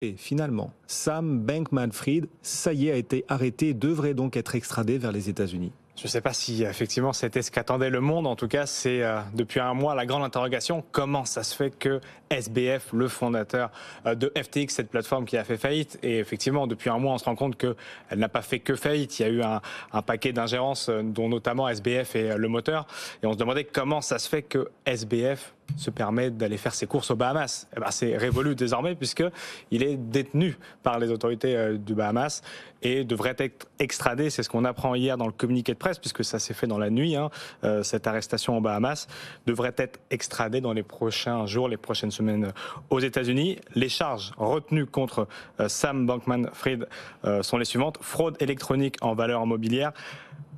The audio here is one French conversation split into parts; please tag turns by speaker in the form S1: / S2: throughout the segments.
S1: Et finalement, Sam Bankman-Fried, ça y est, a été arrêté et devrait donc être extradé vers les États-Unis.
S2: Je ne sais pas si effectivement c'était ce qu'attendait le monde. En tout cas, c'est depuis un mois la grande interrogation. Comment ça se fait que SBF, le fondateur de FTX, cette plateforme qui a fait faillite, et effectivement depuis un mois on se rend compte qu'elle n'a pas fait que faillite. Il y a eu un paquet d'ingérences dont notamment SBF est le moteur. Et on se demandait comment ça se fait que SBF se permet d'aller faire ses courses aux Bahamas. Eh ben, c'est révolu désormais puisqu'il est détenu par les autorités du Bahamas et devrait être extradé. C'est ce qu'on apprend hier dans le communiqué de presse, puisque ça s'est fait dans la nuit. Cette arrestation aux Bahamas devrait être extradé dans les prochains jours, les prochaines semaines aux États-Unis. Les charges retenues contre Sam Bankman-Fried sont les suivantes: fraude électronique en valeur mobilière,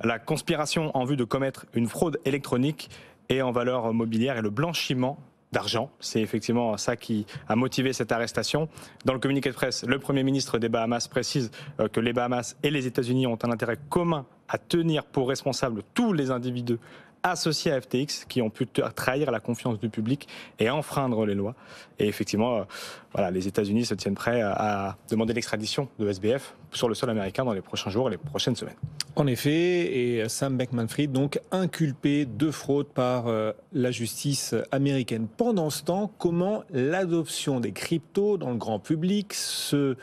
S2: la conspiration en vue de commettre une fraude électronique et en valeur mobilière, et le blanchiment d'argent. C'est effectivement ça qui a motivé cette arrestation. Dans le communiqué de presse, le Premier ministre des Bahamas précise que les Bahamas et les États-Unis ont un intérêt commun à tenir pour responsables tous les individus associés à FTX qui ont pu trahir la confiance du public et enfreindre les lois. Et effectivement, voilà, les États-Unis se tiennent prêts à demander l'extradition de SBF sur le sol américain dans les prochains jours et les prochaines semaines.
S1: En effet, et Sam Bankman-Fried, donc inculpé de fraude par la justice américaine. Pendant ce temps, comment l'adoption des cryptos dans le grand public se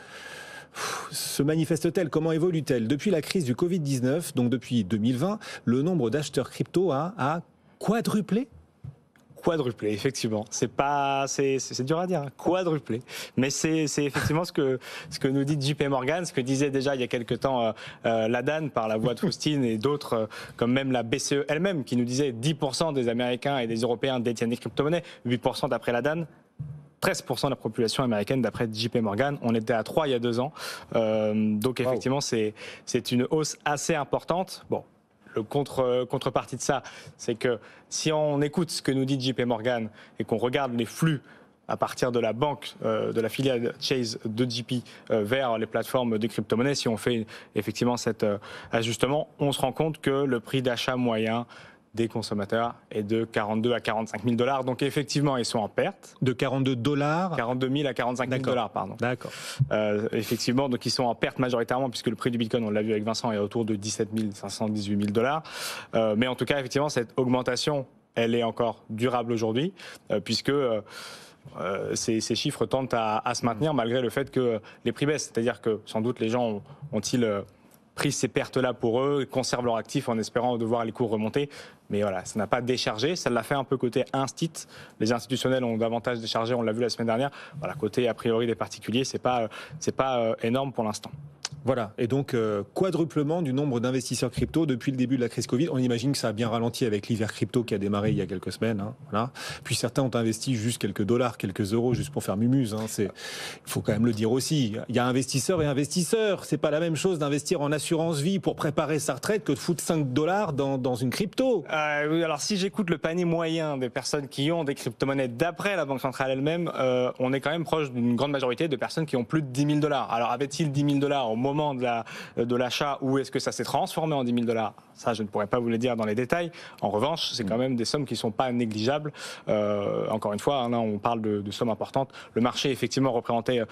S1: manifeste-t-elle? Comment évolue-t-elle? Depuis la crise du Covid-19, donc depuis 2020, le nombre d'acheteurs crypto a quadruplé.
S2: Quadruplé, effectivement. C'est dur à dire, hein. Quadruplé. Mais c'est effectivement ce que nous dit JP Morgan, ce que disait déjà il y a quelque temps Ladan par la voix de Faustine et d'autres, comme même la BCE elle-même, qui nous disait 10% des Américains et des Européens détiennent des crypto-monnaies, 8% d'après Ladan. 13% de la population américaine d'après JP Morgan. On était à 3 il y a 2 ans. Donc effectivement, c'est une hausse assez importante. Bon. Le contrepartie de ça, c'est que si on écoute ce que nous dit JP Morgan et qu'on regarde les flux à partir de la banque, de la filiale Chase de JP vers les plateformes de crypto-monnaies, si on fait effectivement cet ajustement, on se rend compte que le prix d'achat moyen des consommateurs est de 42 à 45 000 $. Donc effectivement, ils sont en perte.
S1: De 42 $?
S2: 42 000 à 45 000 $, pardon.
S1: D'accord.
S2: Effectivement, donc ils sont en perte majoritairement puisque le prix du Bitcoin, on l'a vu avec Vincent, est autour de 17 500, 18 000 $. Mais en tout cas, effectivement, cette augmentation, elle est encore durable aujourd'hui puisque ces chiffres tendent à se maintenir malgré le fait que les prix baissent. C'est-à-dire que sans doute les gens ont-ils pris ces pertes-là pour eux, conservent leurs actifs en espérant de voir les cours remonter. Mais voilà, ça n'a pas déchargé. Ça l'a fait un peu côté instit. Les institutionnels ont davantage déchargé, on l'a vu la semaine dernière. Voilà, côté a priori des particuliers, c'est pas énorme pour l'instant.
S1: Voilà, et donc quadruplement du nombre d'investisseurs crypto depuis le début de la crise Covid. On imagine que ça a bien ralenti avec l'hiver crypto qui a démarré il y a quelques semaines. Voilà. Puis certains ont investi juste quelques dollars, quelques euros, juste pour faire mumuse. Il faut quand même le dire aussi. Il y a investisseurs et investisseurs. C'est pas la même chose d'investir en assurance vie pour préparer sa retraite que de foutre 5 $ dans une crypto.
S2: Oui, alors si j'écoute le panier moyen des personnes qui ont des crypto-monnaies d'après la Banque centrale elle-même, on est quand même proche d'une grande majorité de personnes qui ont plus de 10 000 $. Alors avait-il 10 000 $ au moment de l'achat ou est-ce que ça s'est transformé en 10 000 $? Ça, je ne pourrais pas vous le dire dans les détails. En revanche, c'est quand même des sommes qui ne sont pas négligeables. Encore une fois, là, on parle de sommes importantes. Le marché, effectivement, représentait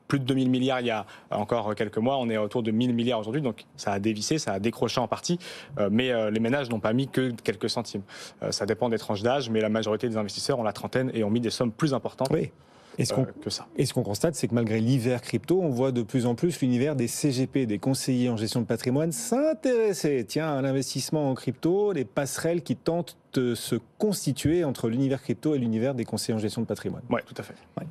S2: plus de 2 000 milliards il y a encore quelques mois. On est autour de 1 000 milliards aujourd'hui. Donc, ça a dévissé, ça a décroché en partie. Mais les ménages n'ont pas mis que quelques centimes. Ça dépend des tranches d'âge, mais la majorité des investisseurs ont la trentaine et ont mis des sommes plus importantes.
S1: Oui.
S2: Que ça.
S1: Et ce qu'on constate, c'est que malgré l'hiver crypto, on voit de plus en plus l'univers des CGP, des conseillers en gestion de patrimoine, s'intéresser à l'investissement en crypto, les passerelles qui tentent de se constituer entre l'univers crypto et l'univers des conseillers en gestion de patrimoine.
S2: Oui, tout à fait.
S1: Ouais.